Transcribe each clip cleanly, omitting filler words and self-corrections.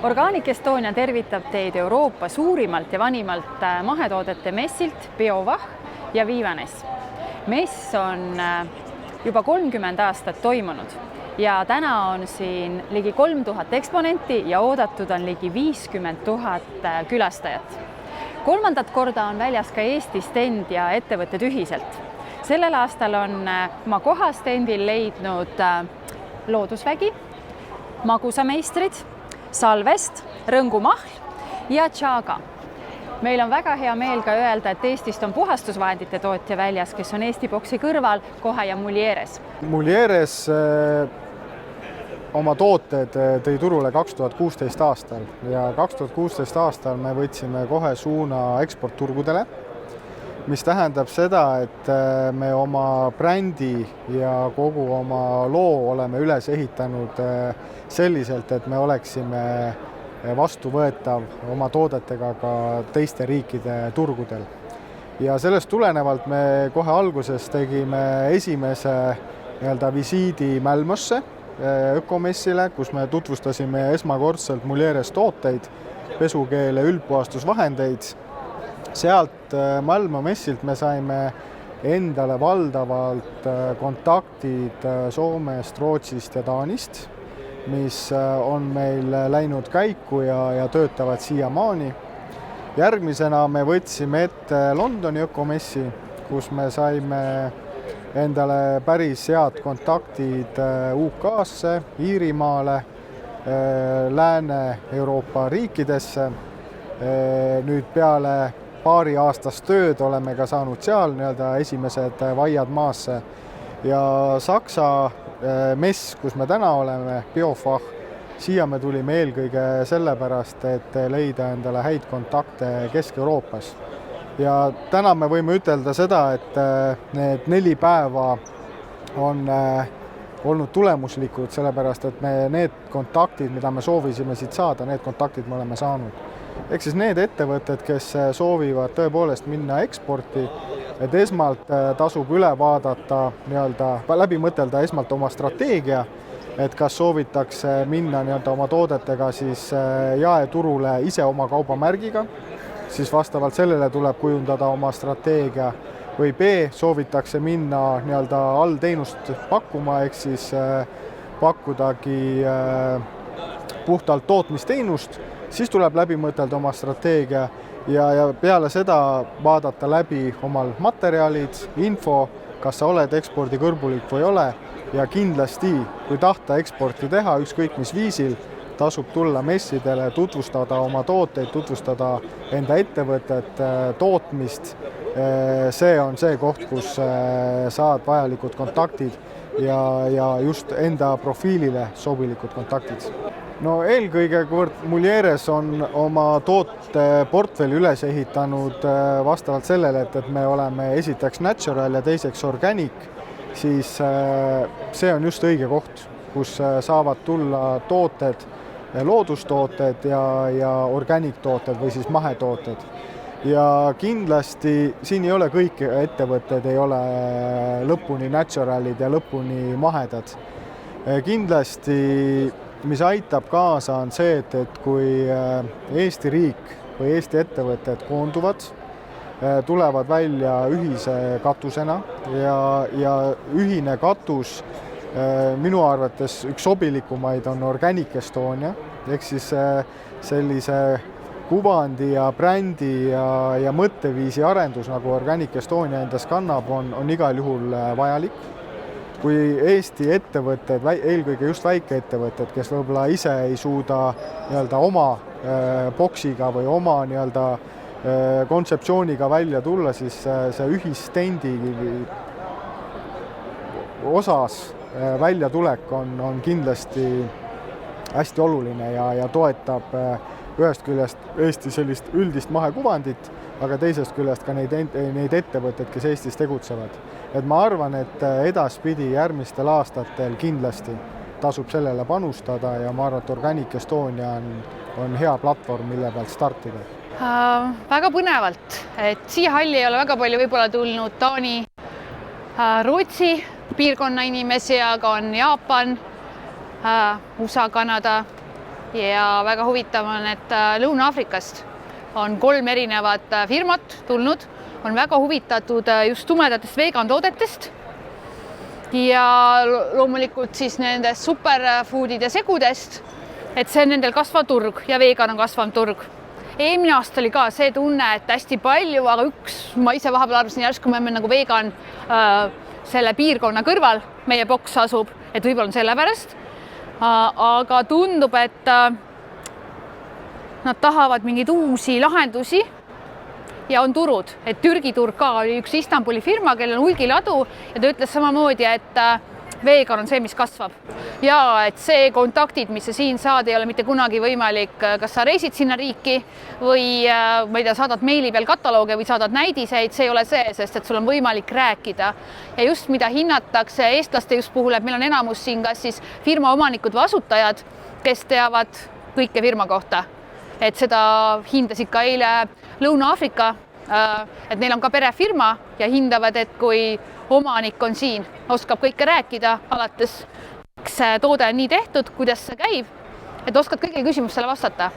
Organic Estonia tervitab teid Euroopa suurimalt ja vanimalt mahetoodete messilt BioVach ja Viivanes. Mess on juba 30 aastat toimunud ja täna on siin ligi 3000 eksponenti ja oodatud on ligi 50 000 külastajat. Kolmandat korda on väljas ka Eesti stend ja ettevõtted ühiselt. Sellel aastal on oma koha stendil leidnud Loodusvägi, Magusameistrid, Salvest, Rõngumahl ja Chaga. Meil on väga hea meel ka öelda, et Eestist on puhastusvahendite tootja väljas, kes on Eesti boksi kõrval Kohe ja Mulieres. Mulieres oma tooted tõi turule 2016 aastal ja 2016 aastal me võtsime kohe suuna eksportturgudele, mis tähendab seda, et me oma brändi ja kogu oma loo oleme üles ehitanud selliselt, et me oleksime vastuvõetav oma toodetega ka teiste riikide turgudel. Ja sellest tulenevalt me kohe alguses tegime esimese visiidi Mälmosse ökomessile, kus me tutvustasime esmakordselt Mulieres tooteid, pesukeele, üldpuhastusvahendeid. Sealt Malmö messilt me saime endale valdavalt kontaktid Soomest, Rootsist ja Taanist, mis on meil läinud käiku ja töötavad siiamaani. Järgmisena me võtsime ette Londoni ökomessi, kus me saime endale päris head kontaktid UK-sse, Iirimaale, Lääne-Euroopa riikidesse. Nüüd peale paari aastast tööd oleme ka saanud seal esimesed vaiad maasse ja Saksa mess, kus me täna oleme, BioVach, siia me tulime eelkõige sellepärast, et leida endale häid kontakte Kesk-Euroopas. Ja täna me võime ütelda seda, et need 4 päeva on olnud tulemuslikud, sellepärast et need kontaktid, mida me soovisime siit saada, need kontaktid me oleme saanud. Ehk siis need ettevõtted, kes soovivad tõepoolest minna eksporti, et esmalt tasub üle vaadata, läbi mõtelda esmalt oma strateegia, et kas soovitakse minna oma toodetega siis jaeturule ise oma kaubamärgiga, siis vastavalt sellele tuleb kujundada oma strateegia, või B, soovitakse minna allteenust pakkuma, ehk siis pakkudagi puhtalt tootmisteenust, siis tuleb läbi mõtelda oma strateegia ja peale seda vaadata läbi omal materjalid, info, kas sa oled ekspordikõrbulik või ole ja kindlasti, kui tahta eksporti teha, ükskõik mis viisil, tasub tulla messidele, tutvustada oma tooteid, tutvustada enda ettevõtet, tootmist. See on see koht, kus saad vajalikud kontaktid ja just enda profiilile sobilikud kontaktid. No eelkõige, kuivõrd Mulieres on oma tooteportfelli üles ehitanud vastavalt sellele, et me oleme esiteks natural ja teiseks organic, siis see on just õige koht, kus saavad tulla tooted, loodustooted ja organic tooted või siis mahetooted. Ja kindlasti siin ei ole kõik ettevõtted, ei ole lõpuni naturalid ja lõpuni mahedad. Kindlasti mis aitab kaasa on see, et kui Eesti riik või Eesti ettevõtted koonduvad, tulevad välja ühise katusena ja ühine katus minu arvates üks sobilikumaid on Organic Estonia, ehk siis sellise kuvandi ja brändi ja mõtteviisi arendus, nagu Organic Estonia endas kannab, on igal juhul vajalik. Kui Eesti ettevõtted, eelkõige just väikeettevõtted, kes võib-olla ise ei suuda oma boksiga või oma kontseptsiooniga välja tulla, siis see ühistendi osas väljatulek on kindlasti hästi oluline ja toetab ühest küljest Eesti sellist üldist mahekuvandit, aga teisest küljest ka neid ettevõtteid, kes Eestis tegutsevad. Et ma arvan, et edaspidi järgmistel aastatel kindlasti tasub sellele panustada ja ma arvan, et Organic Estonia on hea platvorm, mille pealt startida. Väga põnevalt, et siia halli ei ole väga palju võib-olla tulnud Taani, Rootsi piirkonna inimesi, aga on Jaapan, USA, Kanada, ja väga huvitav on, et Lõuna-Aafrikast on 3 erinevat firmat tulnud, on väga huvitatud just tumedatest vegantoodetest ja loomulikult siis nendest superfoodide segudest, et see on nendel kasvav turg ja vegan on kasvav turg. Eelmine aasta oli ka see tunne, et hästi palju, aga ma ise vahepeal arvasin järsku, me oleme nagu vegan selle piirkonna kõrval, meie boks asub, et võib-olla on selle pärast, aga tundub, et nad tahavad mingeid uusi lahendusi ja on turud, et Türgi turg ka oli üks Istanbuli firma, kellel on hulgiladu ja ta ütles samamoodi, et vegan on see, mis kasvab ja et see kontaktid, mis sa siin saad, ei ole mitte kunagi võimalik, kas sa reisid sinna riiki või ma ei tea, saadad meili peal katalooge või saadad näidiseid, see ei ole see, sest et sul on võimalik rääkida ja just mida hinnatakse eestlaste just puhul, et meil on enamus siin kas siis firma omanikud või asutajad, kes teavad kõike firma kohta. Et seda hindasid ka eile Lõuna-Aafrika, et neil on ka perefirma ja hindavad, et kui omanik on siin, oskab kõike rääkida, alates see toode on nii tehtud, kuidas see käib, et oskad kõigile küsimustele vastata.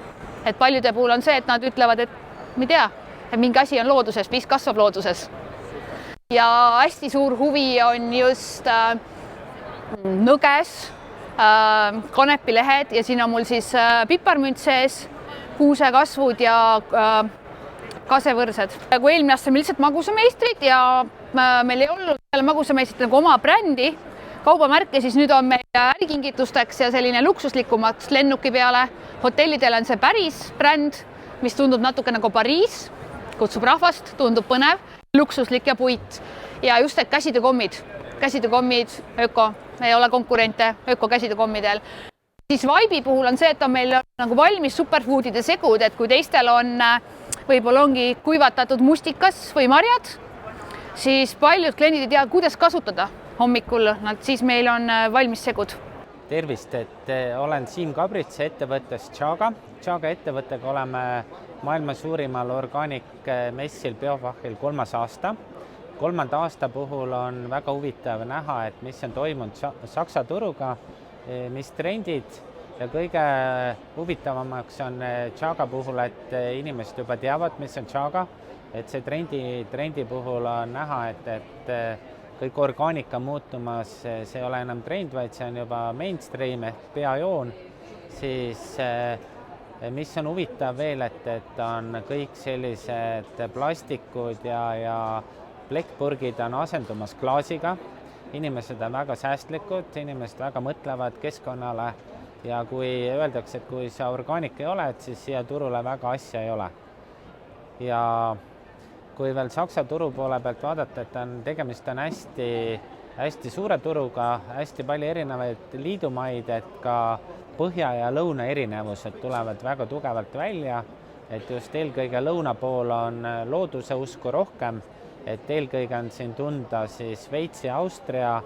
Et paljude puhul on see, et nad ütlevad, et ma ei tea, et mingi asi on looduses, mis kasvab looduses. Ja hästi suur huvi on just nõges, kanepilehed ja siin on mul siis piparmünt sees, kuusekasvud ja kasevõrsed. Kui eelmine aasta meil lihtsalt magusameistrid ja meil ei olnud magusameistrid nagu oma brändi, kaubamärke, siis nüüd on meil ärikingitusteks ja selline luksuslikumaks lennuki peale. Hotellidel on see päris bränd, mis tundub natuke nagu Pariis, kutsub rahvast, tundub põnev, luksuslik ja puit ja just et käsitöökommid, öko, ei ole konkurente öko käsitöökommidel. Siis Vibe'i puhul on see, et on meil nagu valmis superfoodide segud, et kui teistel on võib-olla ongi kuivatatud mustikas või marjad, siis paljud kliendid ei tea, kuidas kasutada hommikul, siis meil on valmis segud. Tervist, et olen Siim Kabrits ettevõttest Chaga. Chaga ettevõttega oleme maailma suurimal orgaanikmessil BioWachil 3. aasta. 3. aasta puhul on väga huvitav näha, et mis on toimunud Saksa turuga, mis trendid ja kõige huvitavamaks on Chaga puhul, et inimesed juba teavad, mis on Chaga, et see trendi puhul on näha, et kõik orgaanika muutumas, see ei ole enam trend, vaid see on juba mainstream ehk peajoon, siis mis on huvitav veel, et on kõik sellised plastikud ja plekkpurgid on asendumas klaasiga. Inimesed on väga säästlikud, inimesed väga mõtlevad keskkonnale ja kui öeldakse, et kui sa orgaanik ei ole, siis siia turule väga asja ei ole. Ja kui veel Saksa turu poole pealt vaadata, et tegemist on hästi suure turuga, hästi palju erinevaid liidumaid, et ka põhja ja lõuna erinevused tulevad väga tugevalt välja, et just eelkõige lõuna pool on looduse usku rohkem, et eelkõige on siin tunda siis Šveitsi ja Austria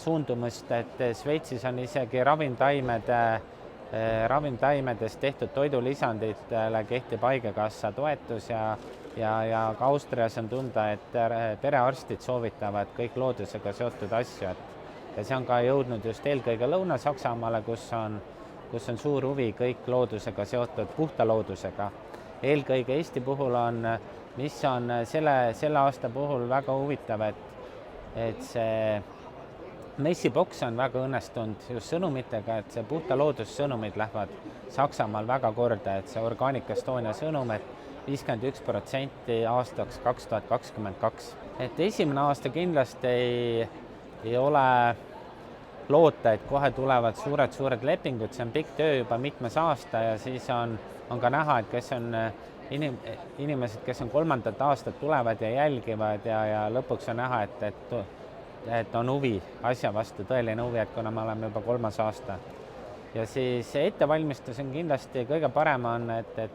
suundumust, et Šveitsis on isegi ravimtaimedest tehtud toidulisanditele kehtib haigekassa toetus ja ka Austrias on tunda, et perearstid soovitavad kõik loodusega seotud asju, ja see on ka jõudnud just eelkõige Lõuna-Saksamaale, kus on suur huvi kõik loodusega seotud puhta loodusega. Eelkõige Eesti puhul on, mis on selle aasta puhul väga huvitav, et see messiboks on väga õnnestunud just sõnumitega, et see puhta loodussõnumid lähevad Saksamaal väga korda, et see Organic Estonia sõnum, et 51% aastaks 2022. Et esimene aasta kindlasti ei ole loota, et kohe tulevad suured lepingud, see on pikk töö juba mitmes aasta ja siis on ka näha, et kes on inimesed, kes on 3. aastat tulevad ja jälgivad ja lõpuks on näha, et on huvi asja vastu, tõeline huvi, et kuna me oleme juba 3. aasta. Ja siis ettevalmistus on kindlasti kõige parem on, et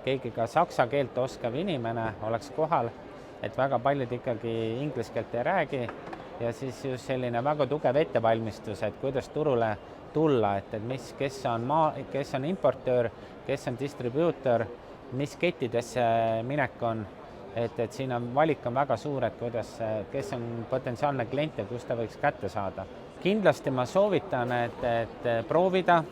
keegi ka saksa keelt oskav inimene oleks kohal, et väga paljud ikkagi inglise keelt ei räägi ja siis just selline väga tugev ettevalmistus, et kuidas turule tulla, kes on importöör, kes on distribuutor, mis kettidesse minek on, et siin on valik on väga suur, et kes on potentsiaalne klient ja kus ta võiks kätte saada. Kindlasti ma soovitan, et proovida,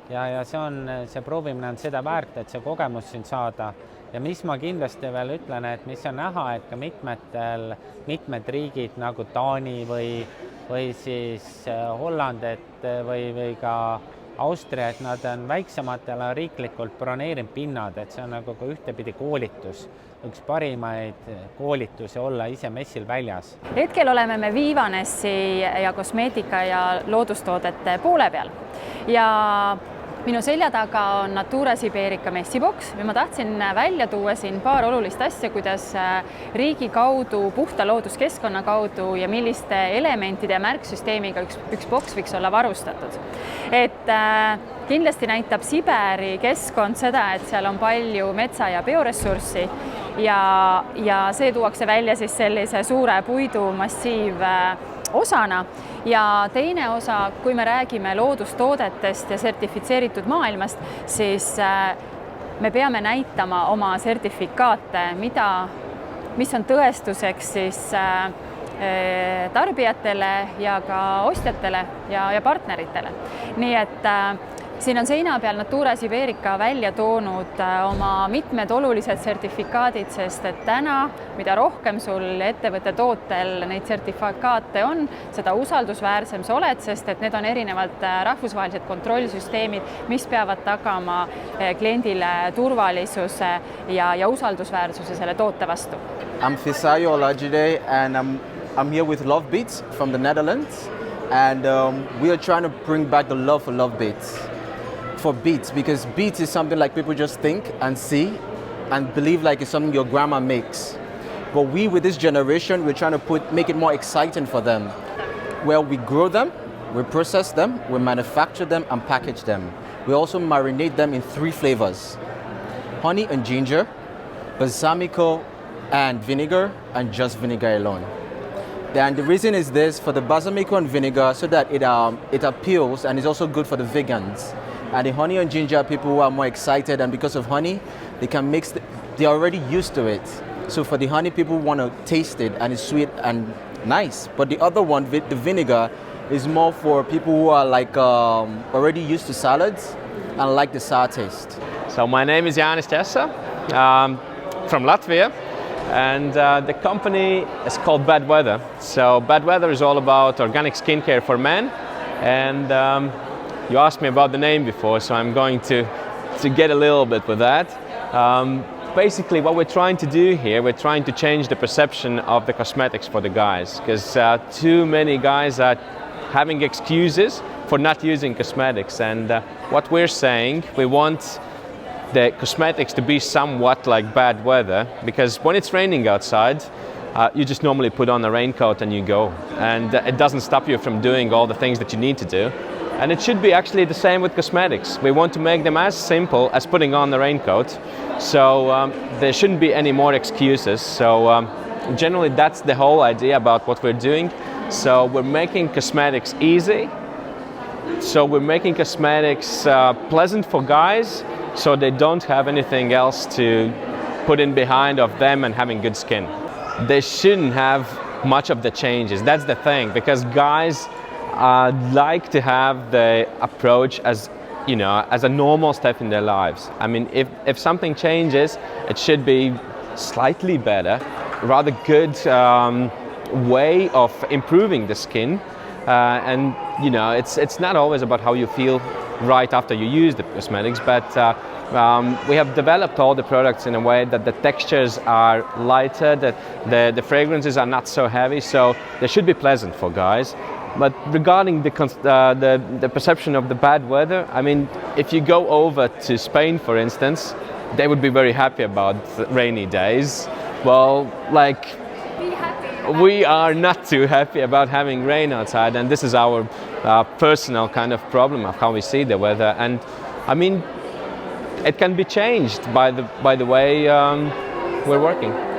ja see proovimine on seda väärt, et see kogemus siin saada. Ja mis ma kindlasti veel ütlen, et mis on näha, et ka mitmed riigid nagu Taani või siis Holland või ka Austria, et nad on väiksematele riiklikult broneerinud pinnad, et see on nagu ka ühtepidi koolitus, üks parimaid koolitusi olla ise messil väljas. Hetkel oleme me Viivanessi ja kosmeetika ja loodustoodete poole peal ja minu selja taga on Natura Siberica messiboks ja ma tahtsin välja tuua siin paar olulist asja, kuidas riigi kaudu, puhta looduskeskkonna kaudu ja milliste elementide ja märksüsteemiga üks boks võiks olla varustatud. Et kindlasti näitab Siberi keskkond seda, et seal on palju metsa- ja bioressurssi ja see tuuakse välja siis sellise suure puidumassiiv osana ja teine osa, kui me räägime loodustoodetest ja sertifitseeritud maailmast, siis me peame näitama oma sertifikaate, mis on tõestuseks siis tarbijatele ja ka ostjatele ja partneritele. Nii et siin on seina peal Natura Siberica välja toonud oma mitmed olulised sertifikaadid, sest et täna, mida rohkem sul ettevõtte tootel neid sertifikaate on, seda usaldusväärsem sa oled, sest et need on erinevalt rahvusvahelised kontrollsüsteemid, mis peavad tagama kliendile turvalisuse ja usaldusväärsuse selle toote vastu. I'm Fisayo Olajide and I'm here with Love Beats from the Netherlands and we are trying to bring back the love for Love Beats. For beats, because beats is something like people just think and see and believe like it's something your grandma makes. But we, with this generation, we're trying to make it more exciting for them. Where we grow them, we process them, we manufacture them and package them. We also marinate them in 3 flavors: honey and ginger, balsamico and vinegar, and just vinegar alone. And the reason is this, for the balsamico and vinegar, so that it appeals and is also good for the vegans. And the honey and ginger, people who are more excited, and because of honey, they can mix, they're already used to it. So for the honey, people want to taste it and it's sweet and nice. But the other one, the vinegar, is more for people who are like already used to salads and like the sour taste. So my name is Jānis Tessa, from Latvia, and the company is called Bad Weather. So Bad Weather is all about organic skincare for men, and you asked me about the name before, so I'm going to get a little bit with that. Basically, what we're trying to do here, we're trying to change the perception of the cosmetics for the guys, because too many guys are having excuses for not using cosmetics. And what we're saying, we want the cosmetics to be somewhat like bad weather, because when it's raining outside, you just normally put on a raincoat and you go, and it doesn't stop you from doing all the things that you need to do. And it should be actually the same with cosmetics. We want to make them as simple as putting on the raincoat, so there shouldn't be any more excuses. So generally that's the whole idea about what we're doing. So we're making cosmetics easy, so we're making cosmetics pleasant for guys, so they don't have anything else to put in behind of them and having good skin. They shouldn't have much of the changes, that's the thing, because guys like to have the approach as, you know, as a normal step in their lives. I mean, if something changes, it should be slightly better, rather good way of improving the skin. And you know, it's not always about how you feel right after you use the cosmetics, but we have developed all the products in a way that the textures are lighter, that the fragrances are not so heavy, so they should be pleasant for guys. But regarding the perception of the bad weather, I mean, if you go over to Spain, for instance, they would be very happy about rainy days. Well, like, we are not too happy about having rain outside, and this is our personal kind of problem of how we see the weather. And I mean, it can be changed by the way we're working.